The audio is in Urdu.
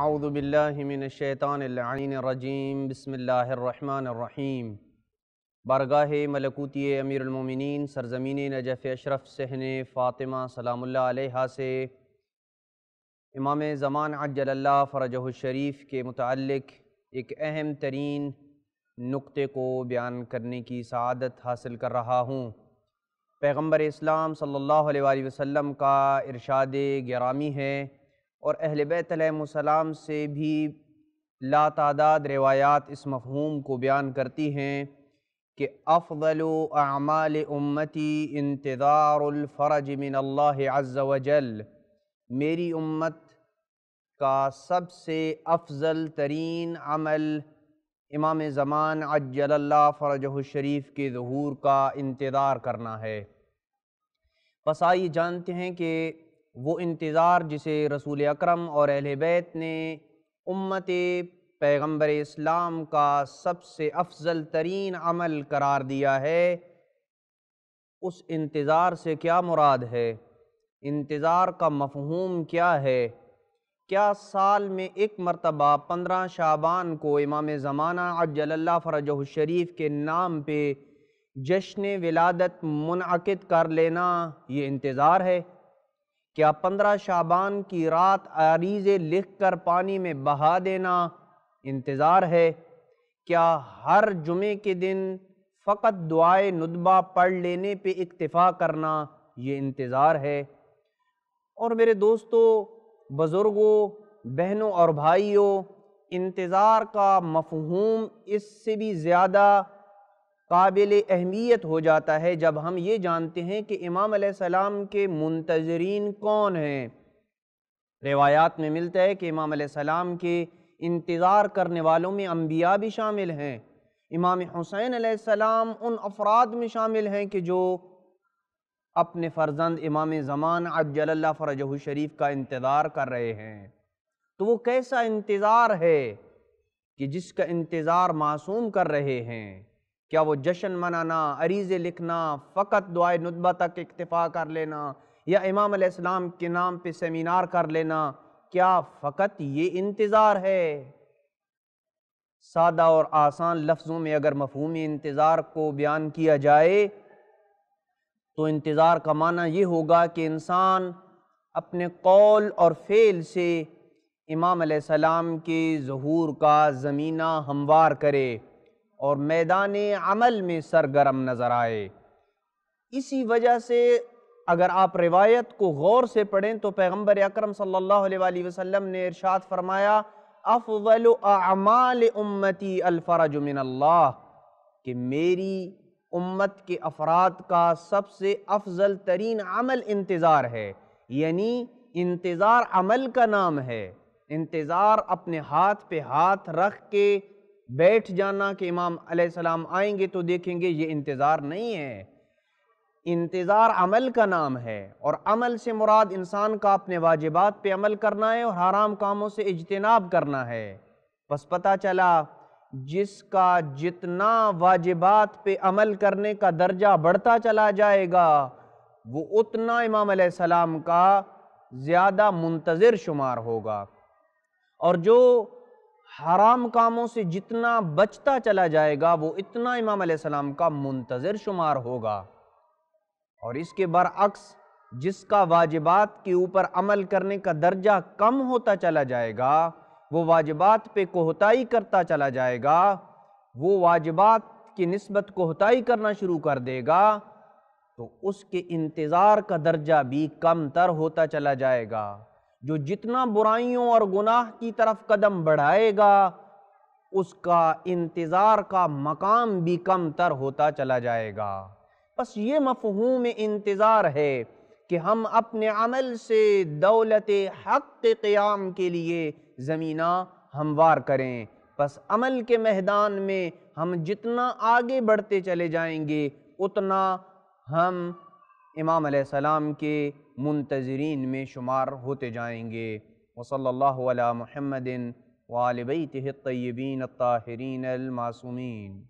اعوذ باللہ من الشیطان اللعین الرجیم بسم اللہ الرحمن الرحیم۔ بارگاہ ملکوتی امیر المومنین سرزمین نجف اشرف صحن فاطمہ سلام اللہ علیہا سے امام زمان عجل اللہ فرجہ الشریف کے متعلق ایک اہم ترین نقطے کو بیان کرنے کی سعادت حاصل کر رہا ہوں۔ پیغمبر اسلام صلی اللہ علیہ وآلہ وسلم کا ارشاد گرامی ہے اور اہل بیت علیہم السلام سے بھی لا تعداد روایات اس مفہوم کو بیان کرتی ہیں کہ افضل اعمال امتی انتظار الفرج من اللہ عز وجل، میری امت کا سب سے افضل ترین عمل امام زمان عجل اللہ فرجہ الشریف کے ظہور کا انتظار کرنا ہے۔ بس آئیے جانتے ہیں کہ وہ انتظار جسے رسول اکرم اور اہل بیت نے امت پیغمبر اسلام کا سب سے افضل ترین عمل قرار دیا ہے، اس انتظار سے کیا مراد ہے؟ انتظار کا مفہوم کیا ہے؟ کیا سال میں ایک مرتبہ 15 شعبان کو امام زمانہ عجل اللہ فرجہ الشریف کے نام پہ جشن ولادت منعقد کر لینا یہ انتظار ہے؟ کیا 15 شعبان کی رات عریضے لکھ کر پانی میں بہا دینا انتظار ہے؟ کیا ہر جمعے کے دن فقط دعائے ندبہ پڑھ لینے پہ اکتفا کرنا یہ انتظار ہے؟ اور میرے دوستو، بزرگوں، بہنوں اور بھائیوں، انتظار کا مفہوم اس سے بھی زیادہ قابل اہمیت ہو جاتا ہے جب ہم یہ جانتے ہیں کہ امام علیہ السلام کے منتظرین کون ہیں۔ روایات میں ملتا ہے کہ امام علیہ السلام کے انتظار کرنے والوں میں انبیاء بھی شامل ہیں۔ امام حسین علیہ السلام ان افراد میں شامل ہیں کہ جو اپنے فرزند امام زمان عجل اللہ فرجہ الشریف کا انتظار کر رہے ہیں۔ تو وہ کیسا انتظار ہے کہ جس کا انتظار معصوم کر رہے ہیں؟ کیا وہ جشن منانا، عریضے لکھنا، فقط دعائے ندبہ تک اکتفا کر لینا، یا امام علیہ السلام کے نام پہ سیمینار کر لینا، کیا فقط یہ انتظار ہے؟ سادہ اور آسان لفظوں میں اگر مفہوم انتظار کو بیان کیا جائے تو انتظار کا معنی یہ ہوگا کہ انسان اپنے قول اور فعل سے امام علیہ السلام کے ظہور کا زمینہ ہموار کرے اور میدان عمل میں سرگرم نظر آئے۔ اسی وجہ سے اگر آپ روایت کو غور سے پڑھیں تو پیغمبر اکرم صلی اللہ علیہ وآلہ وسلم نے ارشاد فرمایا افضل اعمال امتی الفرج من اللہ، کہ میری امت کے افراد کا سب سے افضل ترین عمل انتظار ہے، یعنی انتظار عمل کا نام ہے۔ انتظار اپنے ہاتھ پہ ہاتھ رکھ کے بیٹھ جانا کہ امام علیہ السلام آئیں گے تو دیکھیں گے، یہ انتظار نہیں ہے۔ انتظار عمل کا نام ہے، اور عمل سے مراد انسان کا اپنے واجبات پہ عمل کرنا ہے اور حرام کاموں سے اجتناب کرنا ہے۔ بس پتہ چلا جس کا جتنا واجبات پہ عمل کرنے کا درجہ بڑھتا چلا جائے گا وہ اتنا امام علیہ السلام کا زیادہ منتظر شمار ہوگا، اور جو حرام کاموں سے جتنا بچتا چلا جائے گا وہ اتنا امام علیہ السلام کا منتظر شمار ہوگا۔ اور اس کے برعکس جس کا واجبات کے اوپر عمل کرنے کا درجہ کم ہوتا چلا جائے گا، وہ واجبات پہ کوتاہی کرتا چلا جائے گا، وہ واجبات کی نسبت کوتاہی کرنا شروع کر دے گا، تو اس کے انتظار کا درجہ بھی کم تر ہوتا چلا جائے گا۔ جو جتنا برائیوں اور گناہ کی طرف قدم بڑھائے گا اس کا انتظار کا مقام بھی کم تر ہوتا چلا جائے گا۔ بس یہ مفہوم انتظار ہے کہ ہم اپنے عمل سے دولت حق قیام کے لیے زمینہ ہموار کریں۔ بس عمل کے میدان میں ہم جتنا آگے بڑھتے چلے جائیں گے اتنا ہم امام علیہ السلام کے منتظرین میں شمار ہوتے جائیں گے۔ وصلی اللہ علی محمد وآل بیتہ الطیبین الطاہرین المعصومین۔